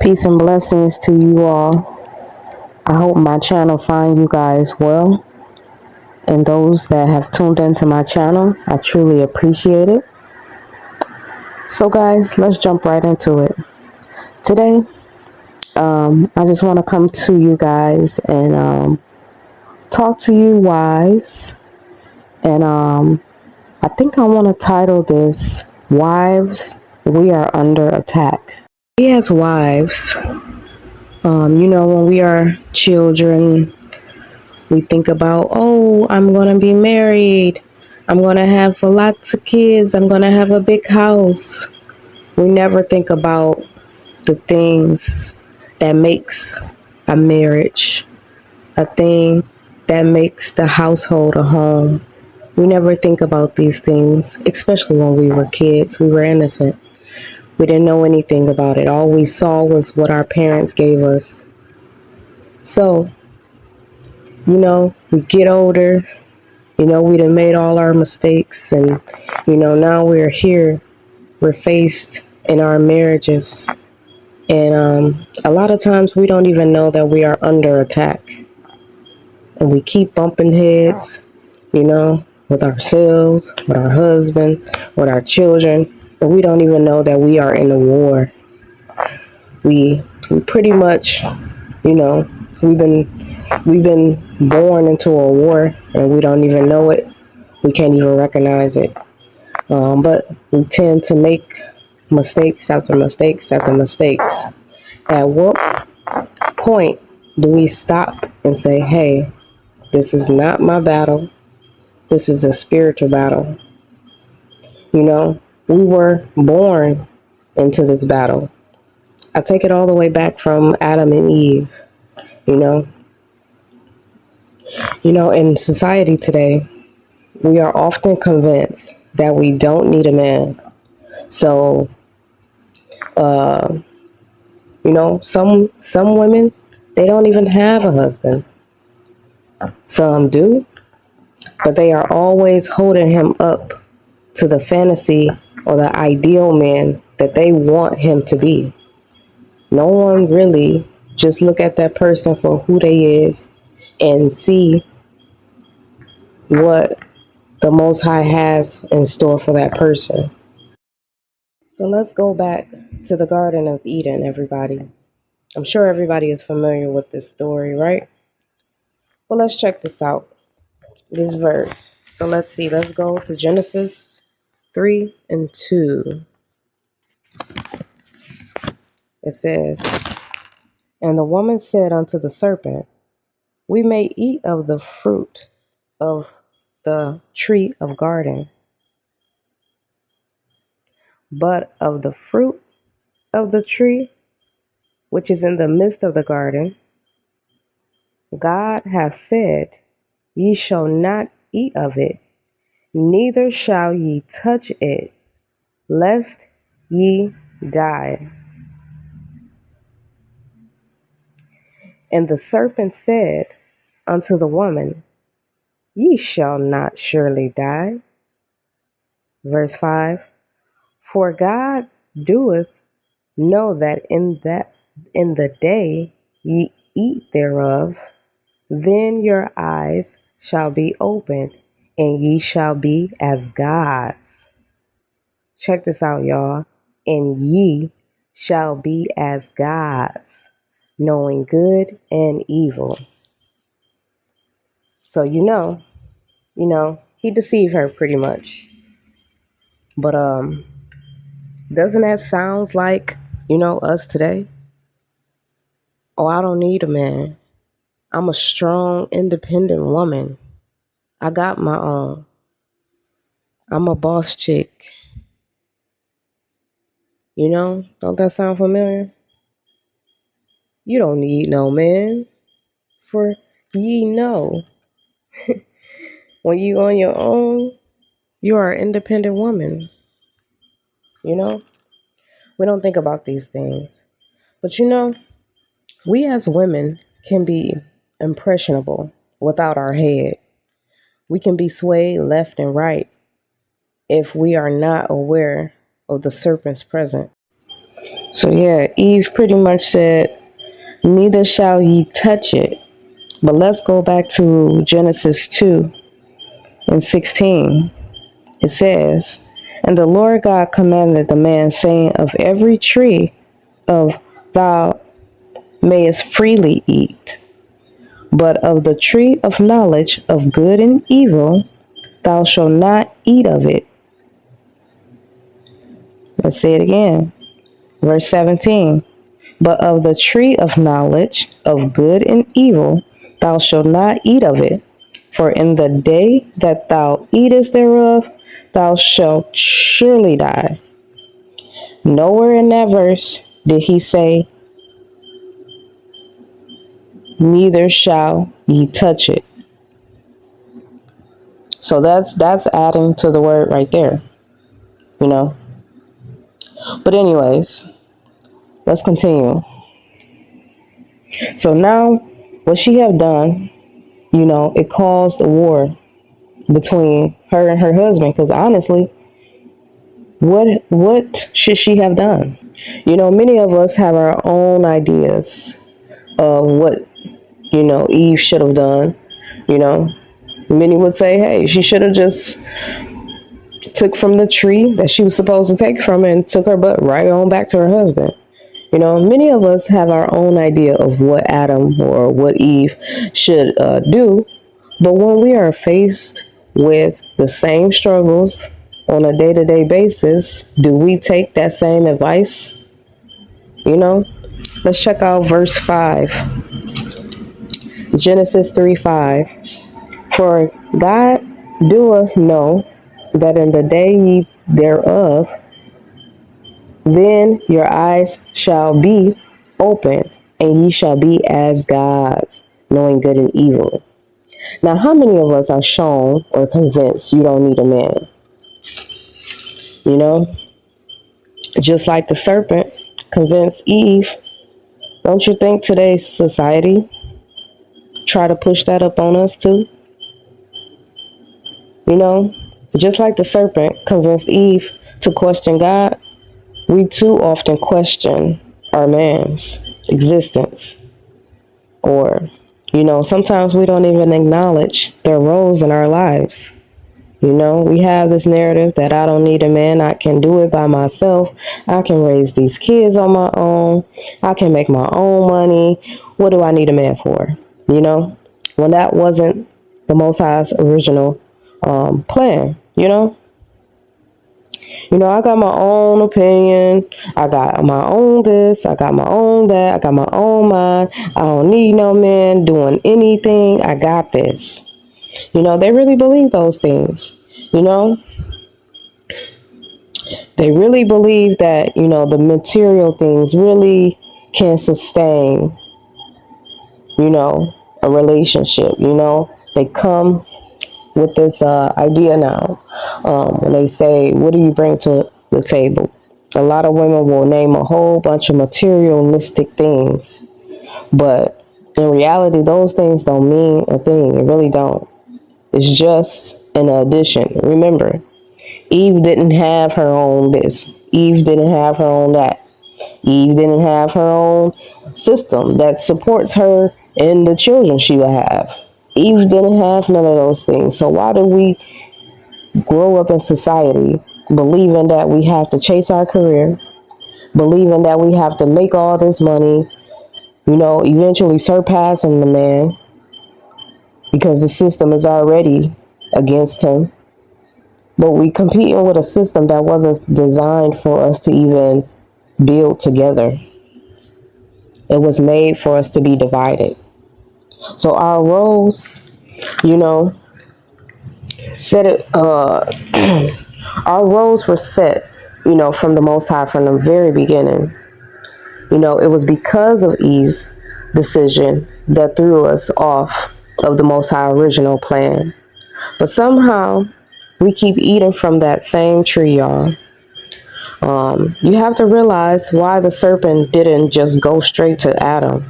Peace and blessings to you all. I hope my channel find you guys well. And those that have tuned into my channel, I truly appreciate it. So guys, let's jump right into it. Today, I just want to come to you guys and talk to you wives. And I think I want to title this, Wives, We Are Under Attack. We as wives, when we are children, we think about, oh, I'm going to be married. I'm going to have lots of kids. I'm going to have a big house. We never think about the things that makes a marriage, a thing that makes the household a home. We never think about these things, especially when we were kids. We were innocent. We didn't know anything about it. All we saw was what our parents gave us. So, we get older. We done made all our mistakes, and, now we're here. We're faced in our marriages. And a lot of times we don't even know that we are under attack. And we keep bumping heads, with ourselves, with our husband, with our children. And we don't even know that we are in a war. We pretty much, we've been born into a war, and we don't even know it. We can't even recognize it. But we tend to make mistakes after mistakes after mistakes. At what point do we stop and say, hey, this is not my battle. This is a spiritual battle. We were born into this battle. I take it all the way back from Adam and Eve, in society today, we are often convinced that we don't need a man. So, some women, they don't even have a husband. Some do, but they are always holding him up to the fantasy or the ideal man that they want him to be. No one really just look at that person for who they is and see what the Most High has in store for that person. So let's go back to the Garden of Eden, everybody. I'm sure everybody is familiar with this story, right? Well, let's check this out, this verse. So let's see, let's go to Genesis 3:2. It says, "And the woman said unto the serpent, We may eat of the fruit of the tree of garden, but of the fruit of the tree which is in the midst of the garden, God hath said, Ye shall not eat of it, neither shall ye touch it, lest ye die. And the serpent said unto the woman, Ye shall not surely die." Verse 5, "For God doeth know that in the day ye eat thereof, then your eyes shall be opened, and ye shall be as gods." Check this out, y'all. "And ye shall be as gods, knowing good and evil." So he deceived her pretty much. But doesn't that sound like, us today? Oh, I don't need a man. I'm a strong, independent woman. I got my own. I'm a boss chick. Don't that sound familiar? You don't need no man, for ye know, when you on your own, you are an independent woman. We don't think about these things. But we as women can be impressionable without our head. We can be swayed left and right if we are not aware of the serpent's presence. So yeah, Eve pretty much said, neither shall ye touch it. But let's go back to Genesis 2 and 16. It says, and the Lord God commanded the man, saying, of every tree of thou mayest freely eat, but of the tree of knowledge of good and evil thou shalt not eat of it. Let's say it again. Verse 17. But of the tree of knowledge of good and evil thou shalt not eat of it, for in the day that thou eatest thereof thou shalt surely die. Nowhere in that verse did he say, neither shall ye touch it. So that's adding to the word right there, you know. But anyways, let's continue. So now what she have done, you know, it caused a war between her and her husband, because honestly, what should she have done? You know, many of us have our own ideas of what, you know, Eve should have done. You know, many would say, hey, she should have just took from the tree that she was supposed to take from and took her butt right on back to her husband. You know, many of us have our own idea of what Adam or what Eve should do. But when we are faced with the same struggles on a day-to-day basis, do we take that same advice? You know, let's check out verse 5. Genesis 3:5. For God doeth know that in the day ye thereof, then your eyes shall be opened, and ye shall be as gods, knowing good and evil. Now, how many of us are shown or convinced you don't need a man? You know, just like the serpent convinced Eve. Don't you think today's society try to push that up on us too? You know, just like the serpent convinced Eve to question God, we too often question our man's existence. Or, you know, sometimes we don't even acknowledge their roles in our lives. You know, we have this narrative that I don't need a man. I can do it by myself. I can raise these kids on my own. I can make my own money. What do I need a man for? You know, when that wasn't the Most High's original plan, you know? You know, I got my own opinion. I got my own this. I got my own that. I got my own mind. I don't need no man doing anything. I got this. You know, they really believe those things. You know, they really believe that, you know, the material things really can sustain, you know, a relationship. You know, they come with this idea now. When they say, what do you bring to the table? A lot of women will name a whole bunch of materialistic things, but in reality, those things don't mean a thing. It really don't. It's just an addition. Remember, Eve didn't have her own this. Eve didn't have her own that. Eve didn't have her own system that supports her and the children she will have. Eve didn't have none of those things. So why do we grow up in society believing that we have to chase our career, believing that we have to make all this money, you know, eventually surpassing the man because the system is already against him? But we competing with a system that wasn't designed for us to even build together. It was made for us to be divided. So our roles, you know, set it. Our roles were set, you know, from the Most High from the very beginning. You know, it was because of Eve's decision that threw us off of the Most High original plan. But somehow we keep eating from that same tree, y'all. You have to realize why the serpent didn't just go straight to Adam.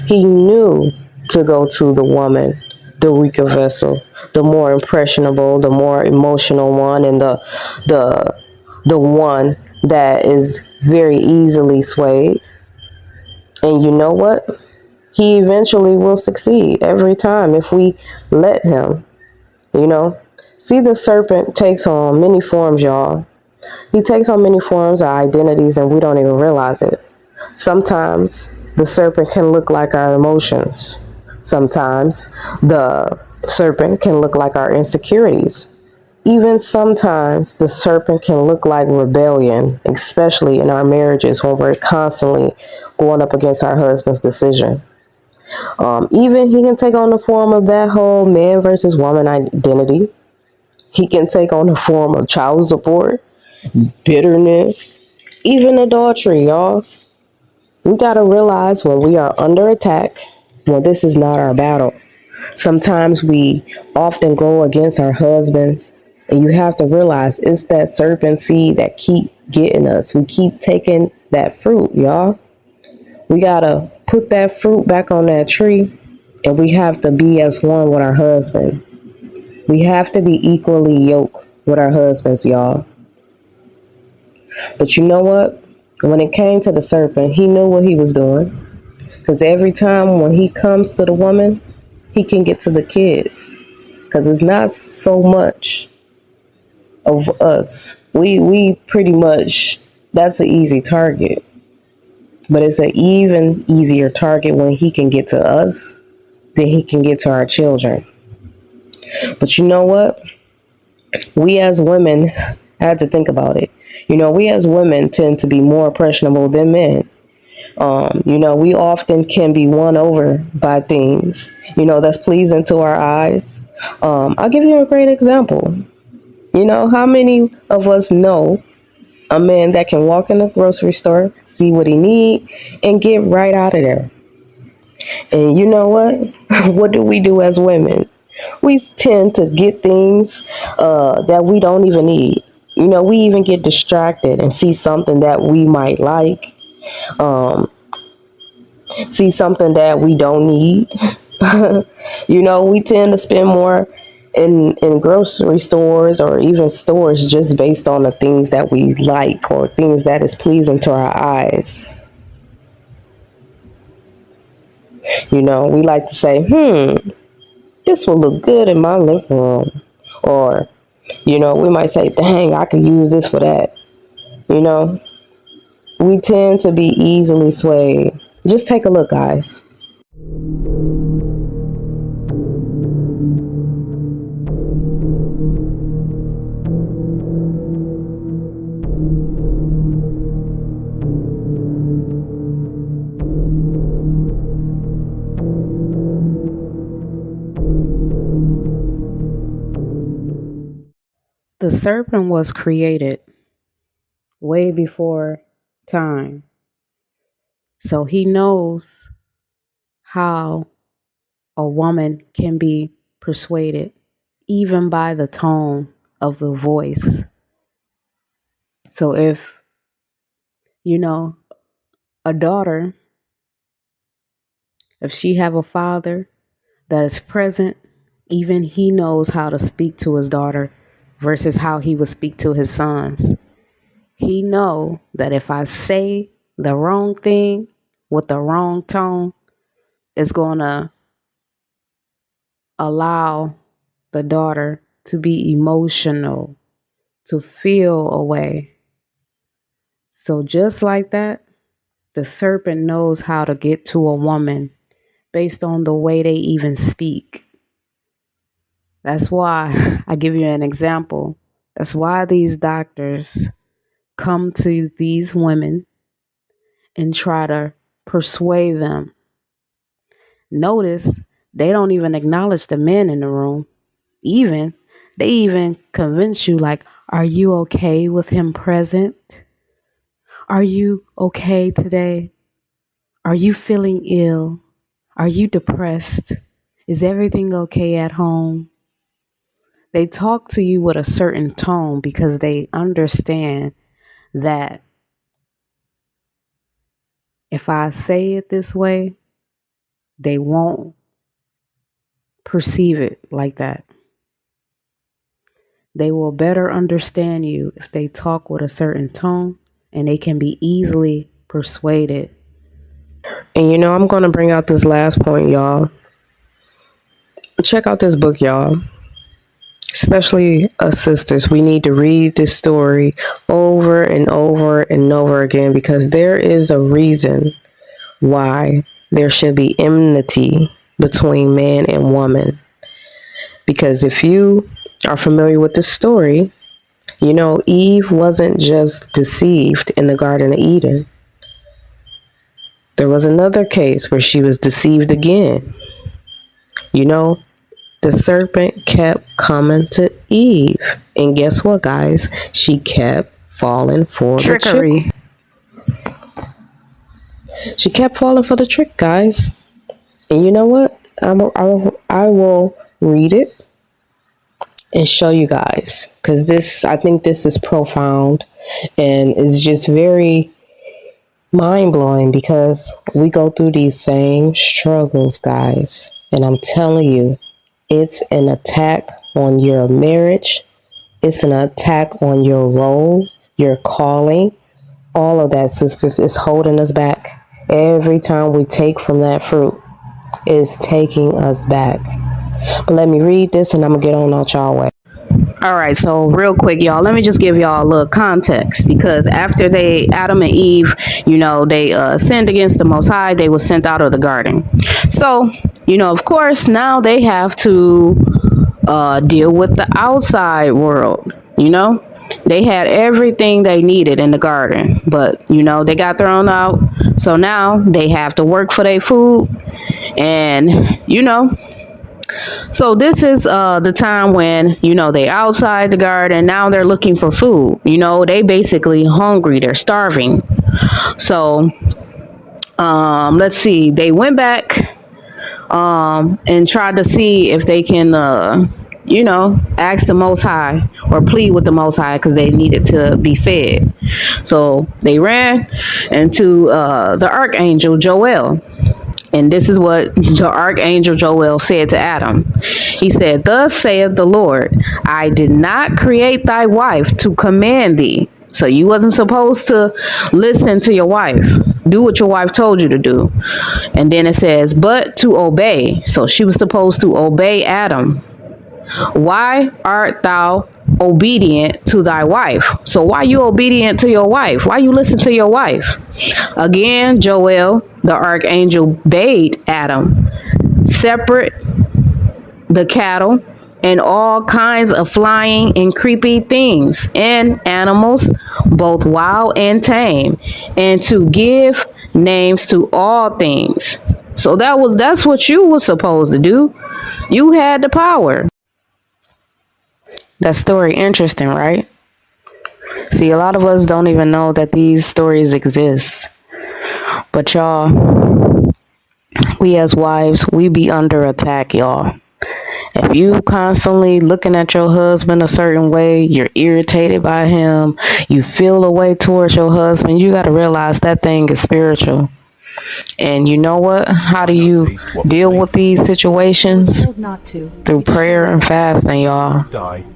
He knew to go to the woman, the weaker vessel, the more impressionable, the more emotional one, and the one that is very easily swayed. And you know what? He eventually will succeed every time if we let him, you know. See, the serpent takes on many forms, y'all. He takes on many forms or identities and we don't even realize it. Sometimes the serpent can look like our emotions. Sometimes the serpent can look like our insecurities. Even sometimes the serpent can look like rebellion, especially in our marriages when we're constantly going up against our husband's decision. Even he can take on the form of that whole man versus woman identity. He can take on the form of child support, bitterness, even adultery, y'all. We got to realize when we are under attack, when this is not our battle. Sometimes we often go against our husbands, and you have to realize it's that serpent seed that keep getting us. We keep taking that fruit, y'all. We got to put that fruit back on that tree, and we have to be as one with our husband. We have to be equally yoked with our husbands, y'all. But you know what? When it came to the serpent, he knew what he was doing. Because every time when he comes to the woman, he can get to the kids. Because it's not so much of us. We pretty much, that's an easy target. But it's an even easier target when he can get to us than he can get to our children. But you know what? We as women had to think about it. You know, we as women tend to be more impressionable than men. We often can be won over by things, that's pleasing to our eyes. I'll give you a great example. How many of us know a man that can walk in the grocery store, see what he need, and get right out of there? And you know what? What do we do as women? We tend to get things that we don't even need. We even get distracted and see something that we might like, see something that we don't need. We tend to spend more in grocery stores or even stores just based on the things that we like or things that is pleasing to our eyes. We like to say, this will look good in my living room. Or, we might say, dang, I could use this for that. You know, we tend to be easily swayed. Just take a look, guys. The serpent was created way before time. So he knows how a woman can be persuaded, even by the tone of the voice. So if, a daughter, if she have a father that is present, even he knows how to speak to his daughter versus how he would speak to his sons. He know that if I say the wrong thing with the wrong tone, it's going to allow the daughter to be emotional, to feel a way. So just like that, the serpent knows how to get to a woman based on the way they even speak. That's why I give you an example. That's why these doctors come to these women and try to persuade them. Notice they don't even acknowledge the men in the room. They even convince you like, are you okay with him present? Are you okay today? Are you feeling ill? Are you depressed? Is everything okay at home? They talk to you with a certain tone because they understand that if I say it this way, they won't perceive it like that. They will better understand you if they talk with a certain tone and they can be easily persuaded. And you know, I'm going to bring out this last point, y'all. Check out this book, y'all. Especially us sisters, we need to read this story over and over and over again, because there is a reason why there should be enmity between man and woman. Because if you are familiar with the story, you know, Eve wasn't just deceived in the Garden of Eden. There was another case where she was deceived again. You know, the serpent kept coming to Eve. And guess what, guys? She kept falling for trickery. She kept falling for the trick, guys. And you know what? I will read it and show you guys, because I think this is profound and it's just very mind-blowing, because we go through these same struggles, guys, and I'm telling you, it's an attack on your marriage, it's an attack on your role, your calling. All of that, sisters, is holding us back. Every time we take from that fruit, it's taking us back. But let me read this and I'm gonna get on out y'all way. All right, so real quick, y'all, let me just give y'all a little context, because after Adam and Eve, you know, they sinned against the Most High, they were sent out of the garden. So, you know, of course, now they have to deal with the outside world. You know, they had everything they needed in the garden, but, you know, they got thrown out. So now they have to work for their food. And, you know, so this is the time when, you know, they outside the garden. Now they're looking for food. You know, they basically hungry. They're starving. So let's see. They went back and tried to see if they can, you know, ask the Most High or plead with the Most High, because they needed to be fed. So they ran into the archangel Joel. And this is what the archangel Joel said to Adam. He said, "Thus saith the Lord, I did not create thy wife to command thee." So you wasn't supposed to listen to your wife. Do what your wife told you to do. And then it says, "but to obey." So she was supposed to obey Adam. "Why art thou obedient to thy wife?" So why you obedient to your wife? Why you listen to your wife? Again, Joel, the archangel, bade Adam separate the cattle and all kinds of flying and creepy things and animals, both wild and tame, and to give names to all things. So that's what you were supposed to do. You had the power. That story interesting, right? See, a lot of us don't even know that these stories exist. But y'all, we as wives, we be under attack, y'all. If you constantly looking at your husband a certain way, you're irritated by him, you feel a way towards your husband, you got to realize that thing is spiritual. And you know what? How do you deal with these situations? Through prayer and fasting, y'all.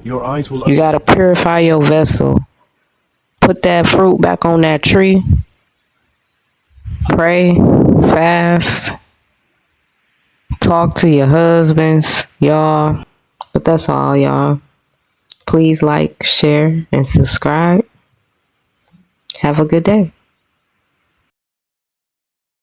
You got to purify your vessel. Put that fruit back on that tree. Pray, fast, talk to your husbands, y'all. But that's all, y'all. Please like, share, and subscribe. Have a good day.